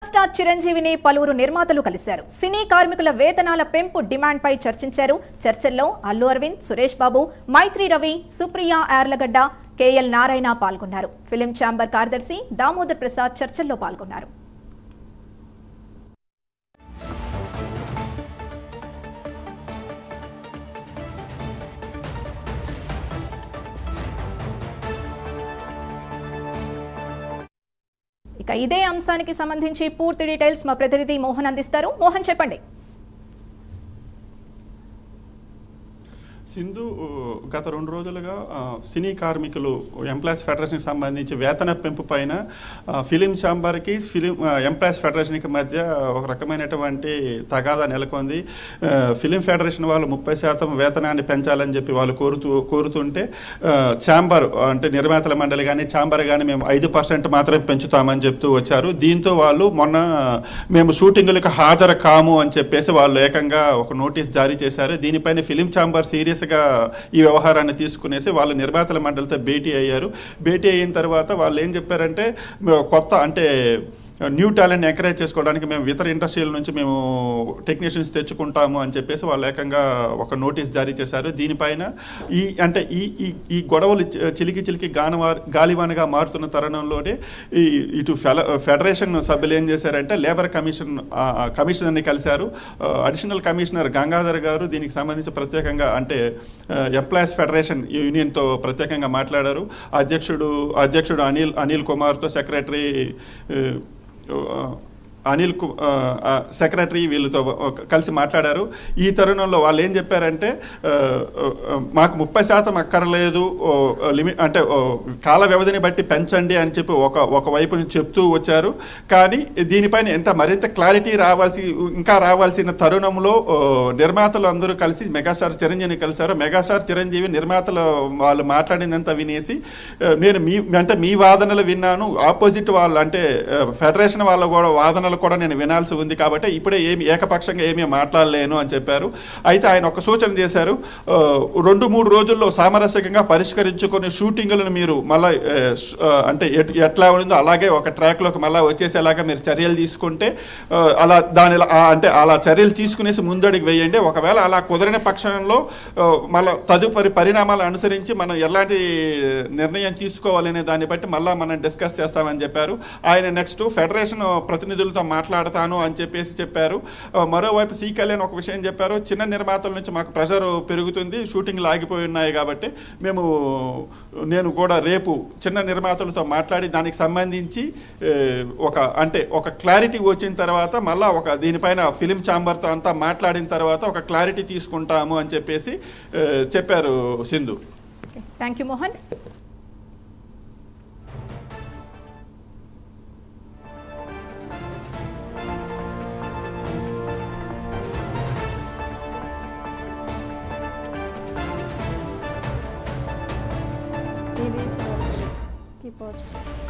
Megastar చిరంజీవిని పలువురు నిర్మాతలు కలిశారు. సినీ కార్మికుల వేతనాల పెంపు డిమాండ్ పై చర్చించారు. చర్చల్లో అల్లు అరవింద్, సురేష్ బాబు, మైత్రి రవి, సుప్రియ యార్లగడ్డ, కేఎల్ నారాయణ పాల్గొన్నారు. ఫిలిం ఛాంబర్ కార్యదర్శి దామోదర్ ప్రసాద్ చర్చల్లో పాల్గొన్నారు. ఇక ఇదే అంశానికి సంబంధించి పూర్తి డీటెయిల్స్ మా ప్రతినిధి మోహన్ అందిస్తారు. మోహన్, చెప్పండి. సింధు, గత 2 రోజులుగా సినీ కార్మికులు ఎంప్లాయీస్ ఫెడరేషన్కి సంబంధించి వేతన పెంపు పైన ఫిలిం ఛాంబర్కి ఎంప్లాయీస్ ఫెడరేషన్కి మధ్య ఒక రకమైనటువంటి తగాదా నెలకొంది. ఫిలిం ఫెడరేషన్ వాళ్ళు 30% వేతనాన్ని పెంచాలని చెప్పి వాళ్ళు కోరుతుంటే ఛాంబర్ అంటే నిర్మాతల మండలి కానీ ఛాంబర్ కానీ మేము 5% మాత్రమే పెంచుతామని చెప్తూ వచ్చారు. దీంతో వాళ్ళు మొన్న మేము షూటింగులకు హాజరు కాము అని చెప్పేసి వాళ్ళు ఏకంగా ఒక నోటీస్ జారీ చేశారు. దీనిపైన ఫిలిం ఛాంబర్ సీరియస్ ఈ వ్యవహారాన్ని తీసుకునేసి వాళ్ళు నిర్మాతల మండలితో భేటీ అయ్యారు. భేటీ అయిన తర్వాత వాళ్ళు ఏం చెప్పారంటే కొత్త అంటే న్యూ టాలెంట్ ఎంకరేజ్ చేసుకోవడానికి మేము ఇతర ఇండస్ట్రీల నుంచి మేము టెక్నీషియన్స్ తెచ్చుకుంటాము అని చెప్పేసి వాళ్ళు ఏకంగా ఒక నోటీస్ జారీ చేశారు. దీనిపైన ఈ గొడవలు చిలికి గాలివానగా మారుతున్న తరుణంలోనే ఇటు ఫెడరేషన్ సభ్యులు ఏం చేశారంటే లేబర్ కమిషనర్ని కలిశారు. అడిషనల్ కమిషనర్ గంగాధర్ గారు దీనికి సంబంధించి ప్రత్యేకంగా అంటే ఎంప్లాయీస్ ఫెడరేషన్ యూనియన్తో ప్రత్యేకంగా మాట్లాడారు. అధ్యక్షుడు అనిల్ కుమార్తో సెక్రటరీ సెక్రటరీ వీళ్ళతో కలిసి మాట్లాడారు. ఈ తరుణంలో వాళ్ళు ఏం చెప్పారంటే మాకు 30% అక్కర్లేదు, లిమిట్ అంటే కాల వ్యవధిని బట్టి పెంచండి అని చెప్పి ఒకవైపు నుంచి చెప్తూ వచ్చారు. కానీ దీనిపైన మరింత క్లారిటీ రావాల్సిన తరుణంలో నిర్మాతలు అందరూ కలిసి మెగాస్టార్ చిరంజీవిని కలిశారు. మెగాస్టార్ చిరంజీవి నిర్మాతలు వాళ్ళు మాట్లాడిందంతా వినేసి నేను మీ వాదనలు విన్నాను, ఆపోజిట్ వాళ్ళు అంటే ఫెడరేషన్ వాళ్ళ కూడా వాదనలు కూడా నేను వినాల్సి ఉంది కాబట్టి ఇప్పుడే ఏకపక్షంగా ఏమీ మాట్లాడలేను అని చెప్పారు. అయితే ఆయన ఒక సూచన చేశారు, 2-3 రోజుల్లో సామరస్యంగా పరిష్కరించుకొని షూటింగులను మీరు మళ్ళీ అంటే ఎట్లా ఉందో అలాగే ఒక ట్రాక్లోకి మళ్ళీ వచ్చేసేలాగా మీరు చర్యలు తీసుకుంటే అలా చర్యలు తీసుకునేసి ముందడుగు వేయండి. ఒకవేళ అలా కుదరని పక్షంలో మళ్ళీ తదుపరి పరిణామాలు అనుసరించి మనం ఎలాంటి నిర్ణయం తీసుకోవాలనే దాన్ని బట్టి మళ్ళీ మనం డిస్కస్ చేస్తామని చెప్పారు. ఆయన నెక్స్ట్ ఫెడరేషన్ ప్రతినిధులతో మాట్లాడతాను అని చెప్పారు. మరోవైపు సి కళ్యాణ్ ఒక విషయం చెప్పారు, చిన్న నిర్మాతల నుంచి మాకు ప్రెషర్ పెరుగుతుంది, షూటింగ్లు ఆగిపోయి ఉన్నాయి కాబట్టి నేను కూడా రేపు చిన్న నిర్మాతలతో మాట్లాడి దానికి సంబంధించి ఒక క్లారిటీ వచ్చిన తర్వాత మళ్ళా దీనిపైన ఫిలిం ఛాంబర్తో అంతా మాట్లాడిన తర్వాత ఒక క్లారిటీ తీసుకుంటాము అని చెప్పారు Sindhu. Thank you Mohan. keep watching.